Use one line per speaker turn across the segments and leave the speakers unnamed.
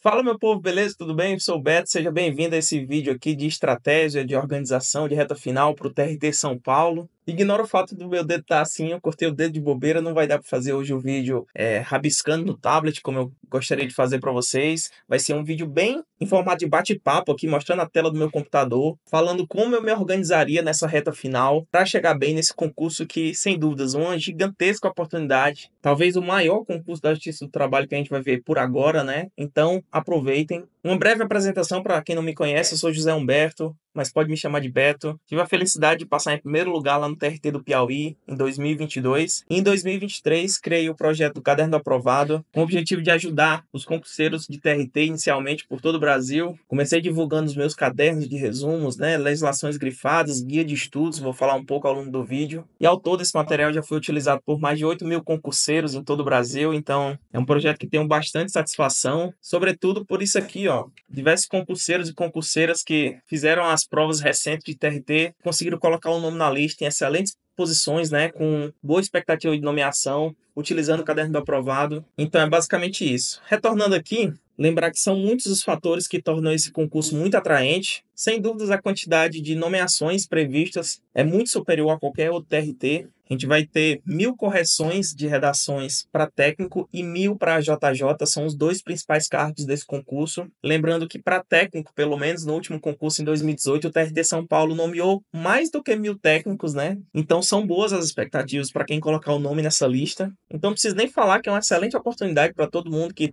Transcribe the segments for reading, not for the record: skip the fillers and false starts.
Fala, meu povo, beleza? Tudo bem? Eu sou o Beto, seja bem-vindo a esse vídeo aqui de estratégia, de organização, de reta final para o TRT São Paulo. Ignora o fato do meu dedo estar assim, eu cortei o dedo de bobeira, não vai dar para fazer hoje o vídeo rabiscando no tablet, como eu gostaria de fazer para vocês. Vai ser um vídeo bem em formato de bate-papo aqui, mostrando a tela do meu computador, falando como eu me organizaria nessa reta final para chegar bem nesse concurso que, sem dúvidas, uma gigantesca oportunidade, talvez o maior concurso da Justiça do Trabalho que a gente vai ver por agora, né? Então, aproveitem. Uma breve apresentação para quem não me conhece, eu sou José Humberto, mas pode me chamar de Beto. Tive a felicidade de passar em primeiro lugar lá no TRT do Piauí em 2022. E em 2023, criei o projeto do Caderno do Aprovado, com o objetivo de ajudar os concurseiros de TRT inicialmente por todo o Brasil. Comecei divulgando os meus cadernos de resumos, né, legislações grifadas, guia de estudos, vou falar um pouco ao longo do vídeo. E ao todo, esse material já foi utilizado por mais de 8 mil concurseiros em todo o Brasil, então é um projeto que tenho bastante satisfação, sobretudo por isso aqui, ó. Diversos concurseiros e concurseiras que fizeram as provas recentes de TRT conseguiram colocar o nome na lista em excelentes posições, né, com boa expectativa de nomeação, utilizando o caderno do aprovado. Então é basicamente isso. Retornando aqui, lembrar que são muitos os fatores que tornam esse concurso muito atraente. Sem dúvidas, a quantidade de nomeações previstas é muito superior a qualquer outro TRT. A gente vai ter 1.000 correções de redações para técnico e 1.000 para JJ, são os dois principais cargos desse concurso. Lembrando que para técnico, pelo menos no último concurso em 2018, o TRT São Paulo nomeou mais do que 1.000 técnicos, né? Então são boas as expectativas para quem colocar o nome nessa lista. Então não preciso nem falar que é uma excelente oportunidade para todo mundo que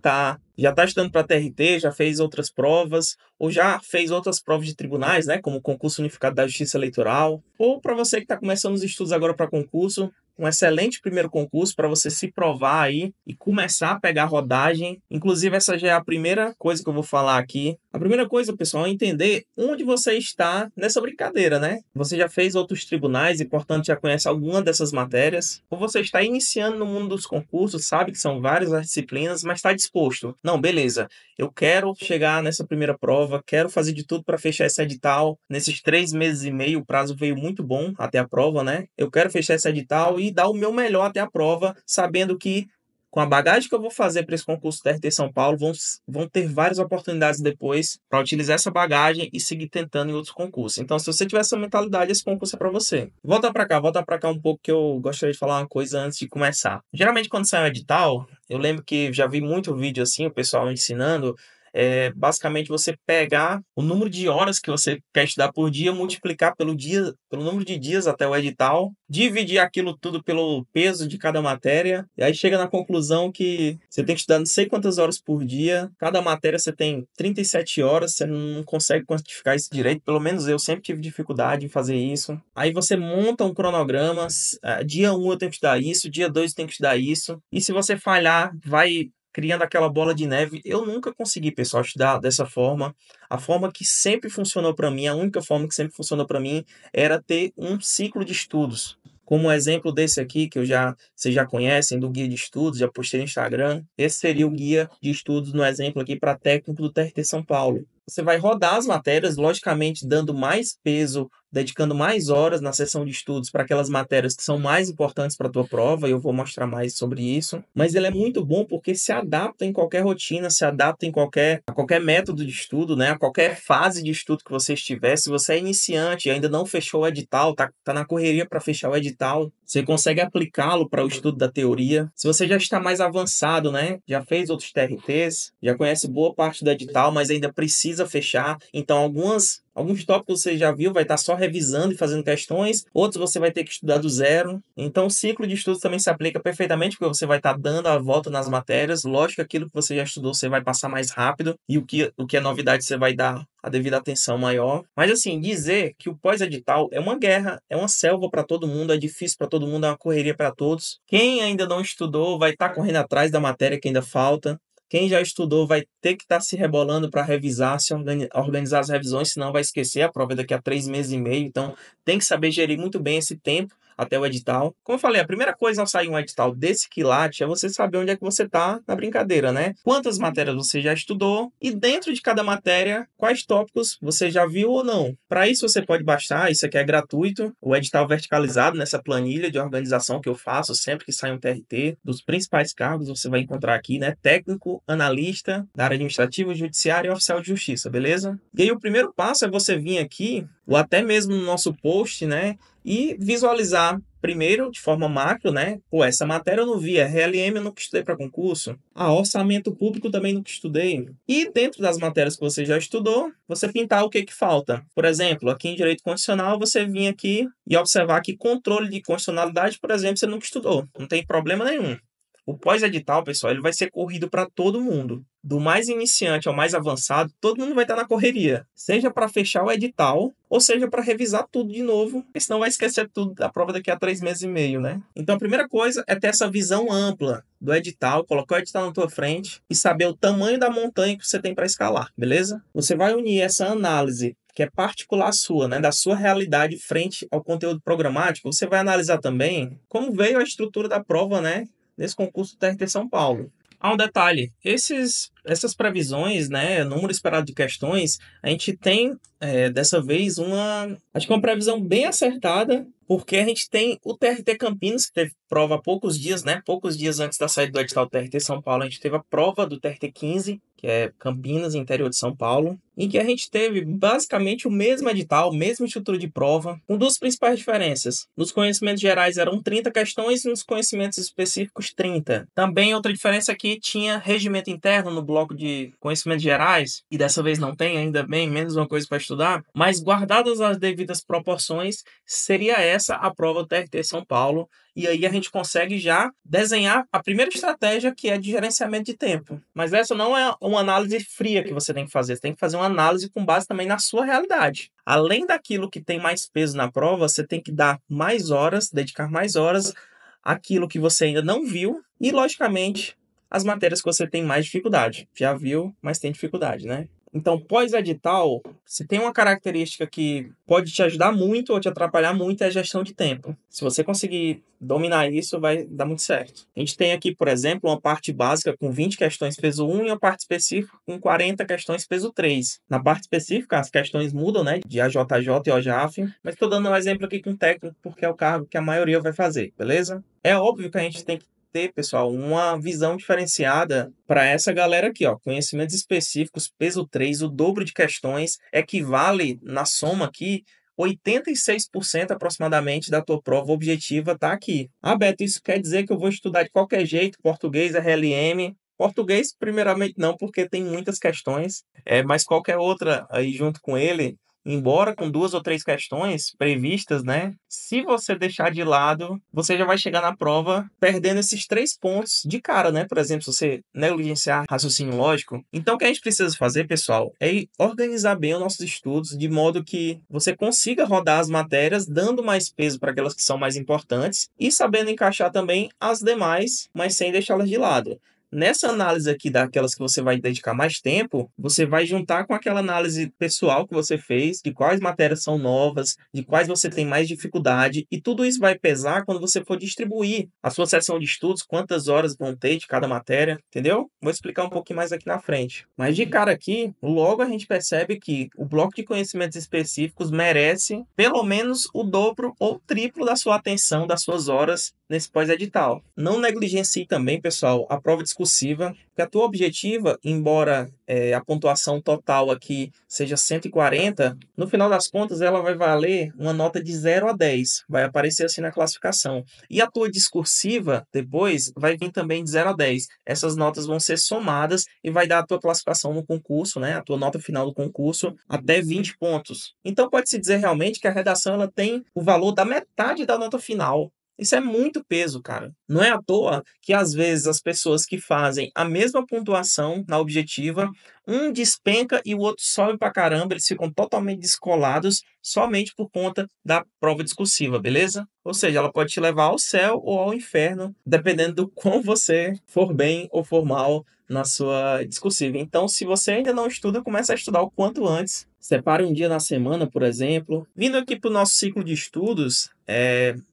já está estudando para TRT, já fez outras provas, ou já fez outras provas de tribunais, né, como o concurso unificado da Justiça Eleitoral, ou para você que está começando os estudos agora para concurso, um excelente primeiro concurso para você se provar aí e começar a pegar rodagem. Inclusive, essa já é a primeira coisa que eu vou falar aqui. A primeira coisa, pessoal, é entender onde você está nessa brincadeira, né? Você já fez outros tribunais e, portanto, já conhece alguma dessas matérias, ou você está iniciando no mundo dos concursos, sabe que são várias as disciplinas, mas está disposto. Não, beleza, eu quero chegar nessa primeira prova, quero fazer de tudo para fechar esse edital. Nesses 3 meses e meio, o prazo veio muito bom até a prova, né? Eu quero fechar esse edital e dar o meu melhor até a prova, sabendo que com a bagagem que eu vou fazer para esse concurso TRT São Paulo, vão ter várias oportunidades depois para utilizar essa bagagem e seguir tentando em outros concursos. Então, se você tiver essa mentalidade, esse concurso é para você. Volta para cá um pouco que eu gostaria de falar uma coisa antes de começar. Geralmente, quando sai um edital, eu lembro que já vi muito vídeo assim, o pessoal ensinando. Basicamente você pegar o número de horas que você quer estudar por dia, multiplicar pelo número de dias até o edital, dividir aquilo tudo pelo peso de cada matéria, e aí chega na conclusão que você tem que estudar não sei quantas horas por dia, cada matéria você tem 37 horas, você não consegue quantificar isso direito, pelo menos eu sempre tive dificuldade em fazer isso. Aí você monta um cronograma, dia 1 eu tenho que estudar isso, dia 2 eu tenho que estudar isso, e se você falhar, vai criando aquela bola de neve. Eu nunca consegui, pessoal, estudar dessa forma. A forma que sempre funcionou para mim, a única forma que sempre funcionou para mim era ter um ciclo de estudos. Como o exemplo desse aqui, que vocês já conhecem, do guia de estudos, já postei no Instagram. Esse seria o guia de estudos no exemplo aqui para técnico do TRT São Paulo. Você vai rodar as matérias, logicamente dando mais peso, dedicando mais horas na sessão de estudos para aquelas matérias que são mais importantes para a tua prova, e eu vou mostrar mais sobre isso. Mas ele é muito bom porque se adapta em qualquer rotina, se adapta a qualquer método de estudo, né? A qualquer fase de estudo que você estiver. Se você é iniciante e ainda não fechou o edital, tá na correria para fechar o edital, você consegue aplicá-lo para o estudo da teoria. Se você já está mais avançado, né? Já fez outros TRTs, já conhece boa parte do edital, mas ainda precisa fechar. Então, alguns tópicos você já viu, vai estar só revisando e fazendo questões, outros você vai ter que estudar do zero. Então, o ciclo de estudos também se aplica perfeitamente, porque você vai estar dando a volta nas matérias. Lógico que aquilo que você já estudou, você vai passar mais rápido, e o que é novidade, você vai dar a devida atenção maior. Mas, assim, dizer que o pós-edital é uma guerra, é uma selva para todo mundo, é difícil para todo mundo, é uma correria para todos. Quem ainda não estudou vai estar correndo atrás da matéria que ainda falta. Quem já estudou vai ter que estar se rebolando para revisar, se organizar as revisões, senão vai esquecer a prova daqui a 3 meses e meio. Então, tem que saber gerir muito bem esse tempo, até o edital. Como eu falei, a primeira coisa ao sair um edital desse quilate é você saber onde é que você está na brincadeira, né? Quantas matérias você já estudou e dentro de cada matéria, quais tópicos você já viu ou não. Para isso você pode baixar, isso aqui é gratuito, o edital verticalizado nessa planilha de organização que eu faço sempre que sai um TRT, dos principais cargos você vai encontrar aqui, né? Técnico, analista, da área administrativa, judiciária e oficial de justiça, beleza? E aí o primeiro passo é você vir aqui, ou até mesmo no nosso post, né? E visualizar primeiro, de forma macro, né? Pô, essa matéria eu não vi, RLM eu nunca estudei para concurso. Orçamento público também nunca estudei. E dentro das matérias que você já estudou, você pintar o que que falta. Por exemplo, aqui em Direito Constitucional, você vir aqui e observar que controle de constitucionalidade, por exemplo, você nunca estudou. Não tem problema nenhum. O pós-edital, pessoal, ele vai ser corrido para todo mundo. Do mais iniciante ao mais avançado, todo mundo vai estar na correria. Seja para fechar o edital, ou seja para revisar tudo de novo, porque senão vai esquecer tudo da prova daqui a 3 meses e meio, né? Então a primeira coisa é ter essa visão ampla do edital, colocar o edital na tua frente e saber o tamanho da montanha que você tem para escalar, beleza? Você vai unir essa análise que é particular sua, né, da sua realidade frente ao conteúdo programático. Você vai analisar também como veio a estrutura da prova, né, nesse concurso do TRT São Paulo. Há um detalhe, essas previsões, né, número esperado de questões, a gente tem dessa vez acho que uma previsão bem acertada, porque a gente tem o TRT Campinas, que teve prova há poucos dias, né, poucos dias antes da saída do edital do TRT São Paulo, a gente teve a prova do TRT 15, que é Campinas, interior de São Paulo, em que a gente teve basicamente o mesmo edital, mesma estrutura de prova, com duas principais diferenças. Nos conhecimentos gerais eram 30 questões e nos conhecimentos específicos 30. Também outra diferença aqui tinha regimento interno no bloco de conhecimentos gerais, e dessa vez não tem, ainda bem, menos uma coisa para estudar, mas guardadas as devidas proporções, seria essa a prova do TRT São Paulo. E aí a gente consegue já desenhar a primeira estratégia, que é de gerenciamento de tempo. Mas essa não é uma análise fria que você tem que fazer. Você tem que fazer uma análise com base também na sua realidade. Além daquilo que tem mais peso na prova, você tem que dar mais horas, dedicar mais horas àquilo que você ainda não viu e, logicamente, as matérias que você tem mais dificuldade. Já viu, mas tem dificuldade, né? Então, pós-edital, se tem uma característica que pode te ajudar muito ou te atrapalhar muito, é a gestão de tempo. Se você conseguir dominar isso, vai dar muito certo. A gente tem aqui, por exemplo, uma parte básica com 20 questões peso 1 e uma parte específica com 40 questões peso 3. Na parte específica, as questões mudam, né, de AJJ e OJAF, mas estou dando um exemplo aqui com técnico, porque é o cargo que a maioria vai fazer, beleza? É óbvio que a gente tem que ter, pessoal, uma visão diferenciada para essa galera aqui, ó. Conhecimentos específicos, peso 3, o dobro de questões, equivale na soma aqui 86% aproximadamente da tua prova objetiva tá aqui. Ah, Beto, isso quer dizer que eu vou estudar de qualquer jeito, português, RLM. Português, primeiramente não, porque tem muitas questões, mas qualquer outra aí junto com ele, embora com 2 ou 3 questões previstas, né? Se você deixar de lado, você já vai chegar na prova perdendo esses 3 pontos de cara, né? Por exemplo, se você negligenciar raciocínio lógico. Então, o que a gente precisa fazer, pessoal, é organizar bem os nossos estudos de modo que você consiga rodar as matérias, dando mais peso para aquelas que são mais importantes e sabendo encaixar também as demais, mas sem deixá-las de lado. Nessa análise aqui daquelas que você vai dedicar mais tempo, você vai juntar com aquela análise pessoal que você fez, de quais matérias são novas, de quais você tem mais dificuldade, e tudo isso vai pesar quando você for distribuir a sua sessão de estudos, quantas horas vão ter de cada matéria, entendeu? Vou explicar um pouquinho mais aqui na frente. Mas de cara aqui, logo a gente percebe que o bloco de conhecimentos específicos merece pelo menos o dobro ou triplo da sua atenção, das suas horas nesse pós-edital. Não negligencie também, pessoal, a prova discursiva, porque a tua objetiva, embora a pontuação total aqui seja 140, no final das contas ela vai valer uma nota de 0 a 10, vai aparecer assim na classificação. E a tua discursiva, depois, vai vir também de 0 a 10. Essas notas vão ser somadas e vai dar a tua classificação no concurso, né? A tua nota final do concurso, até 20 pontos. Então pode-se dizer realmente que a redação ela tem o valor da metade da nota final. Isso é muito peso, cara. Não é à toa que, às vezes, as pessoas que fazem a mesma pontuação na objetiva, um despenca e o outro sobe pra caramba, eles ficam totalmente descolados somente por conta da prova discursiva, beleza? Ou seja, ela pode te levar ao céu ou ao inferno, dependendo do quão você for bem ou for mal na sua discursiva. Então, se você ainda não estuda, comece a estudar o quanto antes. Separe um dia na semana, por exemplo. Vindo aqui para o nosso ciclo de estudos,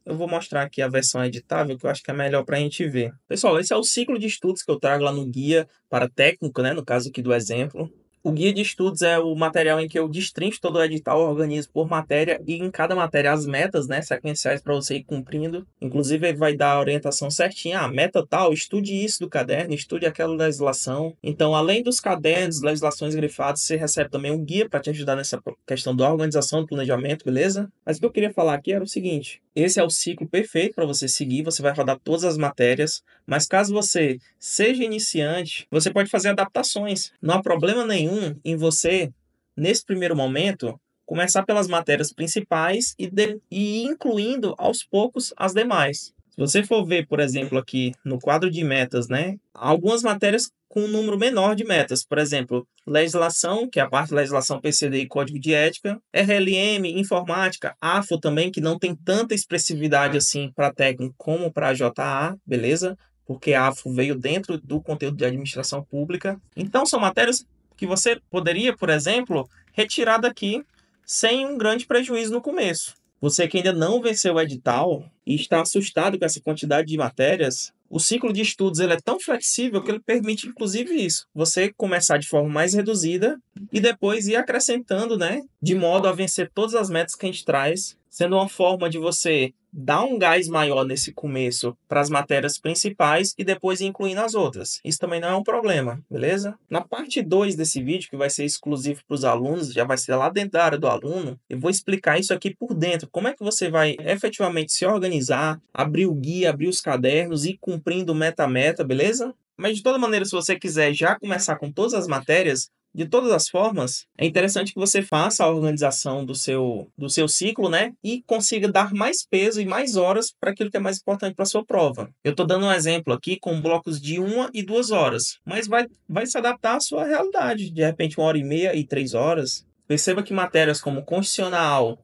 eu vou mostrar aqui a versão editável, que eu acho que é melhor para a gente ver. Pessoal, esse é o ciclo de estudos que eu trago lá no guia para técnico, né? No caso aqui do exemplo. O guia de estudos é o material em que eu destrincho todo o edital, organizo por matéria e em cada matéria as metas, né, sequenciais para você ir cumprindo. Inclusive, ele vai dar a orientação certinha. Ah, meta tal, estude isso do caderno, estude aquela legislação. Então, além dos cadernos, legislações grifadas, você recebe também um guia para te ajudar nessa questão da organização, do planejamento, beleza? Mas o que eu queria falar aqui era o seguinte: esse é o ciclo perfeito para você seguir, você vai rodar todas as matérias, mas caso você seja iniciante, você pode fazer adaptações. Não há problema nenhum em você, nesse primeiro momento, começar pelas matérias principais e ir incluindo aos poucos as demais. Se você for ver, por exemplo, aqui no quadro de metas, né, algumas matérias com um número menor de metas, por exemplo, legislação, que é a parte da legislação PCD e código de ética, RLM, informática, AFO também, que não tem tanta expressividade assim para técnico como para JA, beleza? Porque a AFO veio dentro do conteúdo de administração pública. Então, são matérias que você poderia, por exemplo, retirar daqui sem um grande prejuízo no começo. Você que ainda não venceu o edital e está assustado com essa quantidade de matérias, o ciclo de estudos ele é tão flexível que ele permite, inclusive, isso. Você começar de forma mais reduzida e depois ir acrescentando, né? De modo a vencer todas as metas que a gente traz, sendo uma forma de você dar um gás maior nesse começo para as matérias principais e depois incluindo as outras. Isso também não é um problema, beleza? Na parte 2 desse vídeo, que vai ser exclusivo para os alunos, já vai ser lá dentro da área do aluno, eu vou explicar isso aqui por dentro. Como é que você vai efetivamente se organizar, abrir o guia, abrir os cadernos e ir cumprindo meta a meta, beleza? Mas de toda maneira, se você quiser já começar com todas as matérias, de todas as formas, é interessante que você faça a organização do seu ciclo, né? E consiga dar mais peso e mais horas para aquilo que é mais importante para a sua prova. Eu estou dando um exemplo aqui com blocos de 1 e 2 horas, mas vai se adaptar à sua realidade. De repente, 1 hora e meia e 3 horas. Perceba que matérias como constitucional,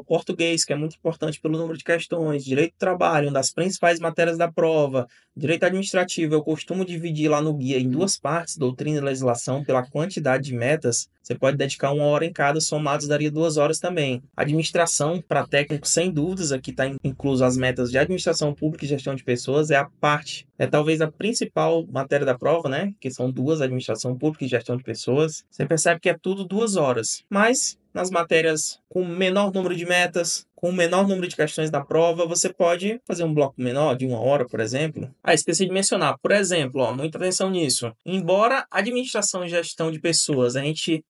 português, que é muito importante pelo número de questões, direito do trabalho, uma das principais matérias da prova, direito administrativo, eu costumo dividir lá no guia em 2 partes, doutrina e legislação, pela quantidade de metas. Você pode dedicar 1 hora em cada, somados daria 2 horas também. Administração, para técnico, sem dúvidas, aqui está incluso as metas de administração pública e gestão de pessoas, é talvez a principal matéria da prova, né? Que são duas, administração pública e gestão de pessoas. Você percebe que é tudo 2 horas, mas nas matérias com menor número de metas, com menor número de questões da prova, você pode fazer um bloco menor, de 1 hora, por exemplo. Esqueci de mencionar, por exemplo, muita atenção nisso. Embora administração e gestão de pessoas,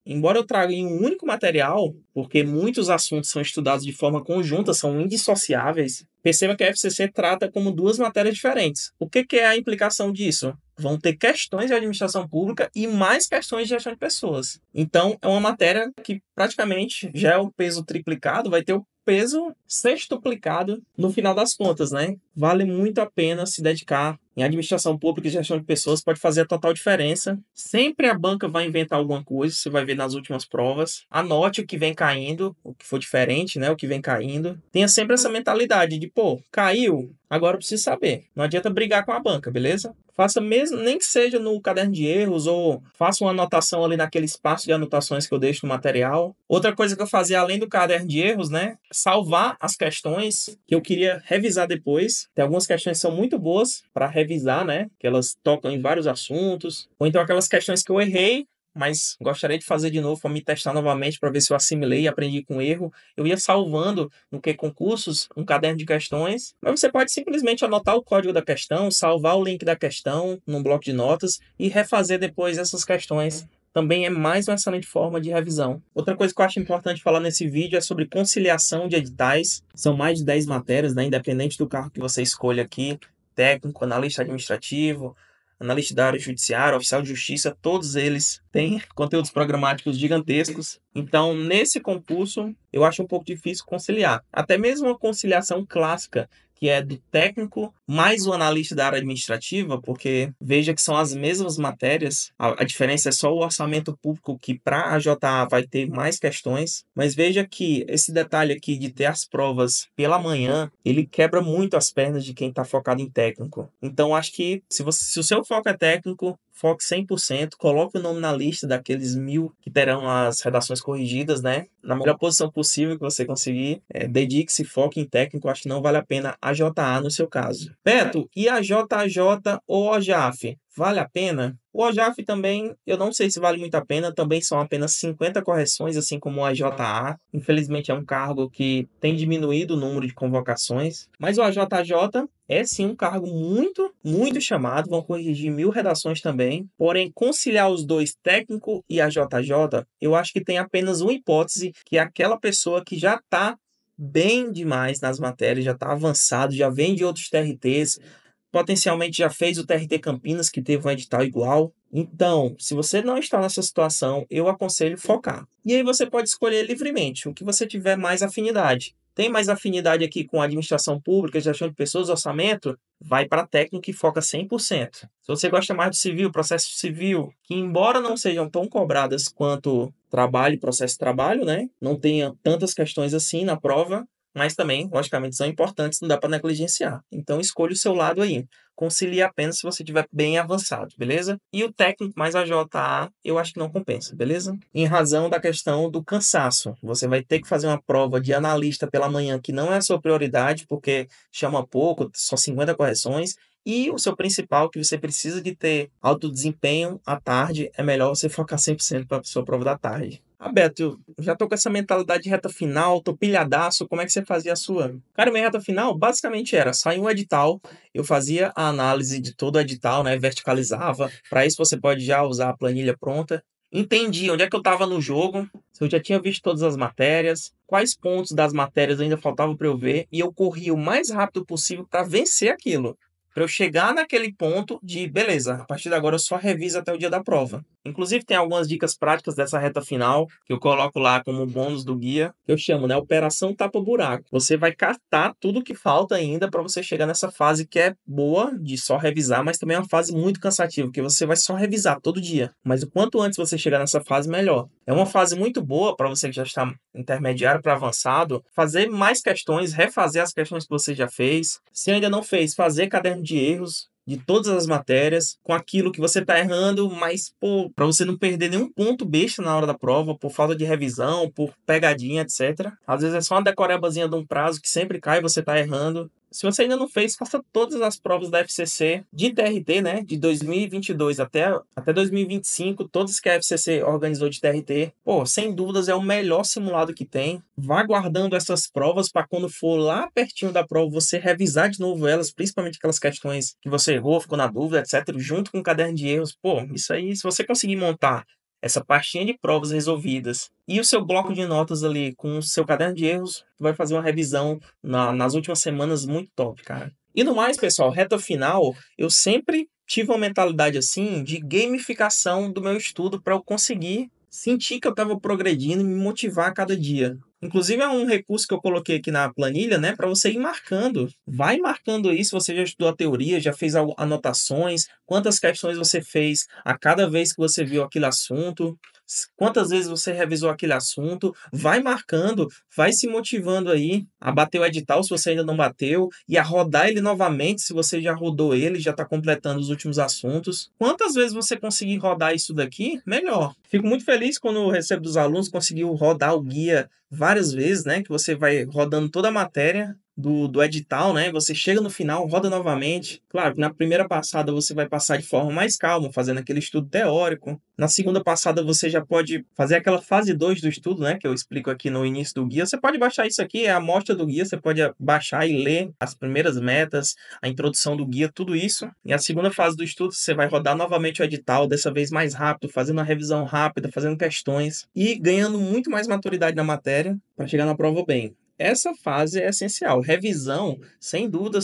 embora eu traga em um único material, porque muitos assuntos são estudados de forma conjunta, são indissociáveis, perceba que a FCC trata como 2 matérias diferentes. O que é a implicação disso? Vão ter questões de administração pública e mais questões de gestão de pessoas. Então, é uma matéria que praticamente já é o peso triplicado, vai ter o peso sextuplicado no final das contas, né? Vale muito a pena se dedicar em administração pública e gestão de pessoas, pode fazer a total diferença. Sempre a banca vai inventar alguma coisa, você vai ver nas últimas provas. Anote o que vem caindo, o que for diferente, né? O que vem caindo. Tenha sempre essa mentalidade de, caiu, agora eu preciso saber. Não adianta brigar com a banca, beleza? Faça mesmo, nem que seja no caderno de erros ou faça uma anotação ali naquele espaço de anotações que eu deixo no material. Outra coisa que eu fazia além do caderno de erros, né? Salvar as questões que eu queria revisar depois. Tem algumas questões que são muito boas para revisar, né? Que elas tocam em vários assuntos. Ou então aquelas questões que eu errei, mas gostaria de fazer de novo para me testar novamente para ver se eu assimilei e aprendi com erro. Eu ia salvando no que concursos, um caderno de questões, mas você pode simplesmente anotar o código da questão, salvar o link da questão num bloco de notas e refazer depois essas questões. Também é mais uma excelente forma de revisão. Outra coisa que eu acho importante falar nesse vídeo é sobre conciliação de editais. São mais de 10 matérias, né? Independente do cargo que você escolha aqui, técnico, analista administrativo, analista da área judiciária, oficial de justiça, todos eles têm conteúdos programáticos gigantescos. Então, nesse concurso, eu acho um pouco difícil conciliar. Até mesmo uma conciliação clássica, que é do técnico mais o analista da área administrativa, porque veja que são as mesmas matérias, a diferença é só o orçamento público, que para a JA vai ter mais questões, mas veja que esse detalhe aqui de ter as provas pela manhã, ele quebra muito as pernas de quem está focado em técnico. Então, acho que se o seu foco é técnico, foque 100%, coloque o nome na lista daqueles 1000 que terão as redações corrigidas, né? Na melhor posição possível que você conseguir, dedique-se, foque em técnico, acho que não vale a pena a JA no seu caso. Beto, e a JJ ou OJAF? Vale a pena? O OJAF também, eu não sei se vale muito a pena, também são apenas 50 correções, assim como a JA. Infelizmente é um cargo que tem diminuído o número de convocações, mas o AJJ é sim um cargo muito, muito chamado, vão corrigir 1000 redações também, porém conciliar os dois, técnico e AJJ, eu acho que tem apenas uma hipótese, que é aquela pessoa que já está bem demais nas matérias, já está avançado, já vem de outros TRTs, potencialmente já fez o TRT Campinas, que teve um edital igual. Então, se você não está nessa situação, eu aconselho focar. E aí você pode escolher livremente o que você tiver mais afinidade. Tem mais afinidade aqui com administração pública, gestão de pessoas, orçamento? Vai para técnico e foca 100%. Se você gosta mais do civil, processo civil, que embora não sejam tão cobradas quanto trabalho, processo de trabalho, né? Não tenha tantas questões assim na prova, mas também, logicamente, são importantes, não dá para negligenciar. Então, escolha o seu lado aí. Concilie apenas se você estiver bem avançado, beleza? E o técnico mais a JA, eu acho que não compensa, beleza? Em razão da questão do cansaço. Você vai ter que fazer uma prova de analista pela manhã, que não é a sua prioridade, porque chama pouco, só 50 correções. E o seu principal, que você precisa de ter alto desempenho à tarde, é melhor você focar 100% para a sua prova da tarde. Ah, Beto, eu já tô com essa mentalidade de reta final, tô pilhadaço, como é que você fazia a sua? Cara, minha reta final basicamente era, sair um edital, eu fazia a análise de todo o edital, né, verticalizava, para isso você pode já usar a planilha pronta, entendi onde é que eu estava no jogo, se eu já tinha visto todas as matérias, quais pontos das matérias ainda faltavam para eu ver, e eu corria o mais rápido possível para vencer aquilo. Para eu chegar naquele ponto de, beleza, a partir de agora eu só reviso até o dia da prova. Inclusive, tem algumas dicas práticas dessa reta final que eu coloco lá como bônus do guia, que eu chamo, né? Operação tapa-buraco. Você vai catar tudo que falta ainda para você chegar nessa fase que é boa de só revisar, mas também é uma fase muito cansativa, porque você vai só revisar todo dia. Mas o quanto antes você chegar nessa fase, melhor. É uma fase muito boa para você que já está intermediário para avançado, fazer mais questões, refazer as questões que você já fez. Se ainda não fez, fazer caderno de erros de todas as matérias, com aquilo que você está errando, mas, pô, para você não perder nenhum ponto besta na hora da prova, por falta de revisão, por pegadinha, etc. Às vezes é só uma decorebazinha de um prazo que sempre cai e você está errando. Se você ainda não fez, faça todas as provas da FCC de TRT, né? De 2022 até 2025, todas que a FCC organizou de TRT. Pô, sem dúvidas é o melhor simulado que tem. Vá guardando essas provas para quando for lá pertinho da prova, você revisar de novo elas, principalmente aquelas questões que você errou, ficou na dúvida, etc. Junto com o caderno de erros. Pô, isso aí, se você conseguir montar essa pastinha de provas resolvidas e o seu bloco de notas ali com o seu caderno de erros, tu vai fazer uma revisão nas últimas semanas muito top, cara. E no mais, pessoal, reta final, eu sempre tive uma mentalidade assim de gamificação do meu estudo para eu conseguir sentir que eu estava progredindo e me motivar a cada dia. Inclusive é um recurso que eu coloquei aqui na planilha, né, para você ir marcando. Vai marcando aí se você já estudou a teoria, já fez anotações, quantas questões você fez a cada vez que você viu aquele assunto, quantas vezes você revisou aquele assunto, vai marcando, vai se motivando aí a bater o edital se você ainda não bateu e a rodar ele novamente se você já rodou ele, já está completando os últimos assuntos. Quantas vezes você conseguir rodar isso daqui, melhor. Fico muito feliz quando eu recebo dos alunos conseguiu rodar o guia várias vezes, né? Que você vai rodando toda a matéria do edital, né? Você chega no final, roda novamente. Claro que na primeira passada você vai passar de forma mais calma, fazendo aquele estudo teórico. Na segunda passada você já pode fazer aquela fase 2 do estudo, né? Que eu explico aqui no início do guia. Você pode baixar isso aqui, é a amostra do guia. Você pode baixar e ler as primeiras metas, a introdução do guia, tudo isso. E a segunda fase do estudo você vai rodar novamente o edital, dessa vez mais rápido, fazendo uma revisão rápida, fazendo questões e ganhando muito mais maturidade na matéria para chegar na prova bem. Essa fase é essencial. Revisão, sem dúvida,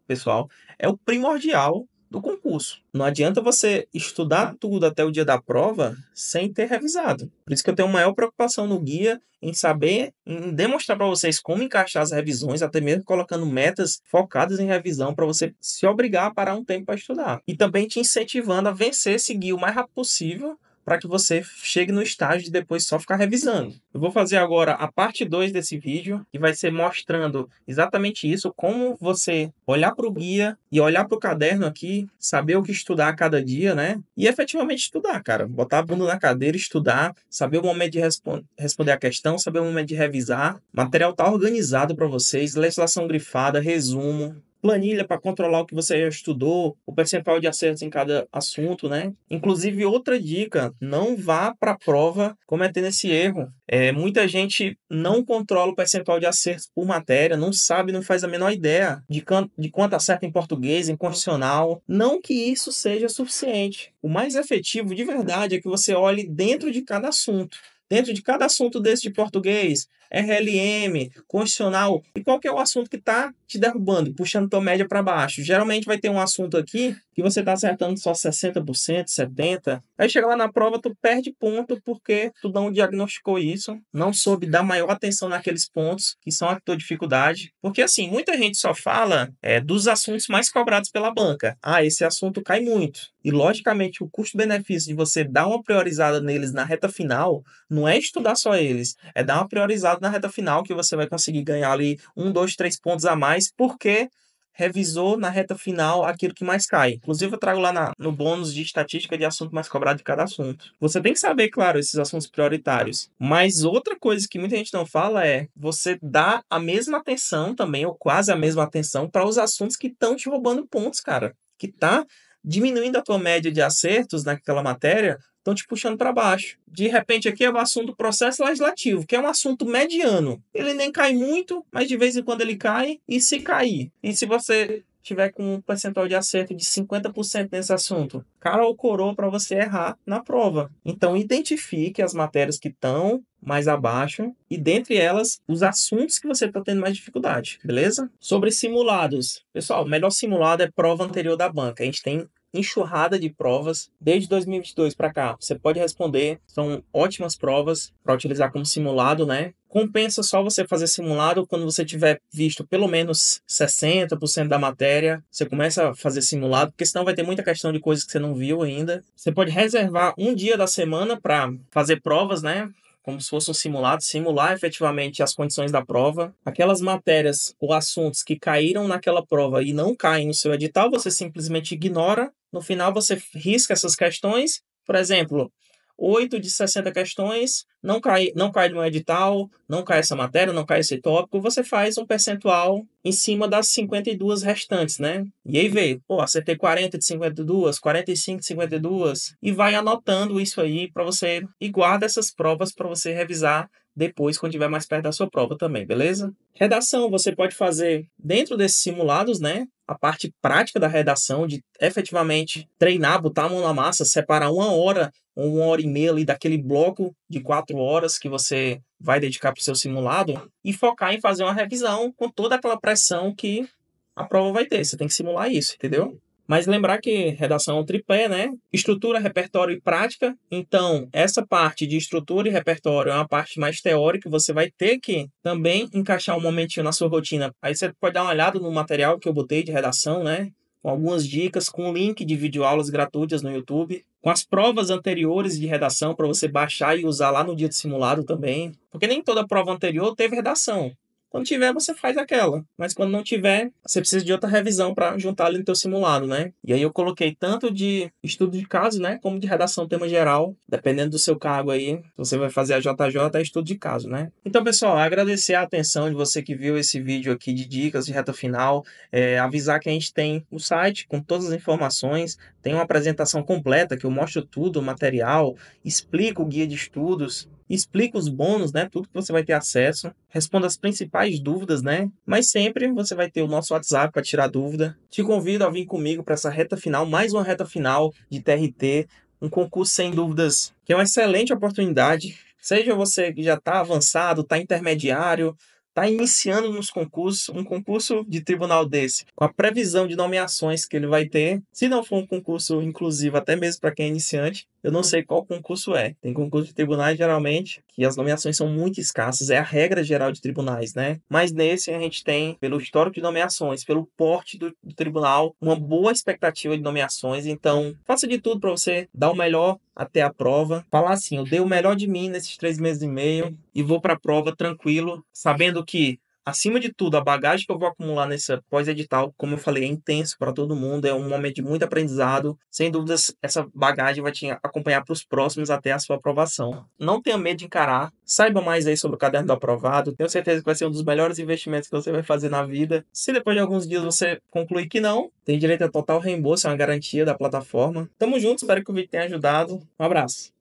pessoal, é o primordial do concurso. Não adianta você estudar tudo até o dia da prova sem ter revisado. Por isso que eu tenho maior preocupação no guia em saber, em demonstrar para vocês como encaixar as revisões, até mesmo colocando metas focadas em revisão para você se obrigar a parar um tempo para estudar. E também te incentivando a vencer esse guia o mais rápido possível para que você chegue no estágio de depois só ficar revisando. Eu vou fazer agora a parte 2 desse vídeo, que vai ser mostrando exatamente isso, como você olhar para o guia e olhar para o caderno aqui, saber o que estudar a cada dia, né? E efetivamente estudar, cara. Botar a bunda na cadeira, estudar, saber o momento de responder a questão, saber o momento de revisar. O material tá organizado para vocês, legislação grifada, resumo, planilha para controlar o que você já estudou, o percentual de acertos em cada assunto, né? Inclusive, outra dica, não vá para a prova cometendo esse erro. Muita gente não controla o percentual de acertos por matéria, não sabe, não faz a menor ideia de quanto acerta em português, em condicional. Não que isso seja suficiente. O mais efetivo, de verdade, é que você olhe dentro de cada assunto. Dentro de cada assunto desse de português, RLM, constitucional, e qual que é o assunto que está te derrubando, puxando tua média para baixo? Geralmente vai ter um assunto aqui que você está acertando só 60%, 70%. Aí chega lá na prova, tu perde ponto porque tu não diagnosticou isso, não soube dar maior atenção naqueles pontos que são a tua dificuldade. Porque assim, muita gente só fala dos assuntos mais cobrados pela banca. Ah, esse assunto cai muito. E, logicamente, o custo-benefício de você dar uma priorizada neles na reta final não é estudar só eles, é dar uma priorizada na reta final que você vai conseguir ganhar ali 1, 2, 3 pontos a mais, porque revisou na reta final aquilo que mais cai. Inclusive, eu trago lá no bônus de estatística de assunto mais cobrado de cada assunto. Você tem que saber, claro, esses assuntos prioritários. Mas outra coisa que muita gente não fala é você dar a mesma atenção também, ou quase a mesma atenção, para os assuntos que estão te roubando pontos, cara. Que tá diminuindo a tua média de acertos naquela matéria, estão te puxando para baixo. De repente, aqui é o assunto do processo legislativo, que é um assunto mediano. Ele nem cai muito, mas de vez em quando ele cai. E se cair? E se você tiver com um percentual de acerto de 50% nesse assunto, cara ou coroa para você errar na prova. Então, identifique as matérias que estão mais abaixo e, dentre elas, os assuntos que você está tendo mais dificuldade, beleza? Sobre simulados. Pessoal, o melhor simulado é prova anterior da banca. A gente tem enxurrada de provas desde 2022 para cá. Você pode responder, são ótimas provas para utilizar como simulado, né? Compensa só você fazer simulado quando você tiver visto pelo menos 60% da matéria. Você começa a fazer simulado, porque senão vai ter muita questão de coisas que você não viu ainda. Você pode reservar um dia da semana para fazer provas, né? Como se fosse um simulado, simular efetivamente as condições da prova. Aquelas matérias ou assuntos que caíram naquela prova e não caem no seu edital, você simplesmente ignora. No final, você risca essas questões. Por exemplo, 8 de 60 questões, não cai no meu edital, não cai essa matéria, não cai esse tópico, você faz um percentual em cima das 52 restantes, né? E aí vê, acertei 40 de 52, 45 de 52, e vai anotando isso aí para você, e guarda essas provas para você revisar depois, quando estiver mais perto da sua prova também, beleza? Redação, você pode fazer dentro desses simulados, né? A parte prática da redação, de efetivamente treinar, botar a mão na massa, separar 1 hora ou 1 hora e meia ali daquele bloco de 4 horas que você vai dedicar para o seu simulado e focar em fazer uma revisão com toda aquela pressão que a prova vai ter. Você tem que simular isso, entendeu? Mas lembrar que redação é um tripé, né? Estrutura, repertório e prática. Então, essa parte de estrutura e repertório é uma parte mais teórica. Você vai ter que também encaixar um momentinho na sua rotina. Aí você pode dar uma olhada no material que eu botei de redação, né? Com algumas dicas, com link de videoaulas gratuitas no YouTube, com as provas anteriores de redação para você baixar e usar lá no dia do simulado também. Porque nem toda prova anterior teve redação. Quando tiver, você faz aquela. Mas quando não tiver, você precisa de outra revisão para juntar ali no teu simulado, né? E aí eu coloquei tanto de estudo de caso, né? Como de redação tema geral. Dependendo do seu cargo aí, se você vai fazer a JJ, é estudo de caso, né? Então, pessoal, agradecer a atenção de você que viu esse vídeo aqui de dicas de reta final. Avisar que a gente tem o site com todas as informações. Tem uma apresentação completa que eu mostro tudo, o material, explico o guia de estudos, explica os bônus, né? Tudo que você vai ter acesso. Responda as principais dúvidas, né? Mas sempre você vai ter o nosso WhatsApp para tirar dúvida. Te convido a vir comigo para essa reta final, mais uma reta final de TRT, um concurso sem dúvidas, que é uma excelente oportunidade. Seja você que já está avançado, está intermediário, está iniciando nos concursos, um concurso de tribunal desse, com a previsão de nomeações que ele vai ter, se não for um concurso inclusivo, até mesmo para quem é iniciante, Eu não sei qual concurso é. Tem concurso de tribunais, geralmente, que as nomeações são muito escassas. É a regra geral de tribunais, né? Mas nesse a gente tem, pelo histórico de nomeações, pelo porte do tribunal, uma boa expectativa de nomeações. Então, faça de tudo para você dar o melhor até a prova. Falar assim, eu dei o melhor de mim nesses 3 meses e meio e vou para a prova tranquilo, sabendo que acima de tudo, a bagagem que eu vou acumular nessa pós-edital, como eu falei, é intenso para todo mundo, é um momento de muito aprendizado. Sem dúvidas, essa bagagem vai te acompanhar para os próximos até a sua aprovação. Não tenha medo de encarar, saiba mais aí sobre o caderno do aprovado. Tenho certeza que vai ser um dos melhores investimentos que você vai fazer na vida. Se depois de alguns dias você concluir que não, tem direito a total reembolso, é uma garantia da plataforma. Tamo junto, espero que o vídeo tenha ajudado. Um abraço.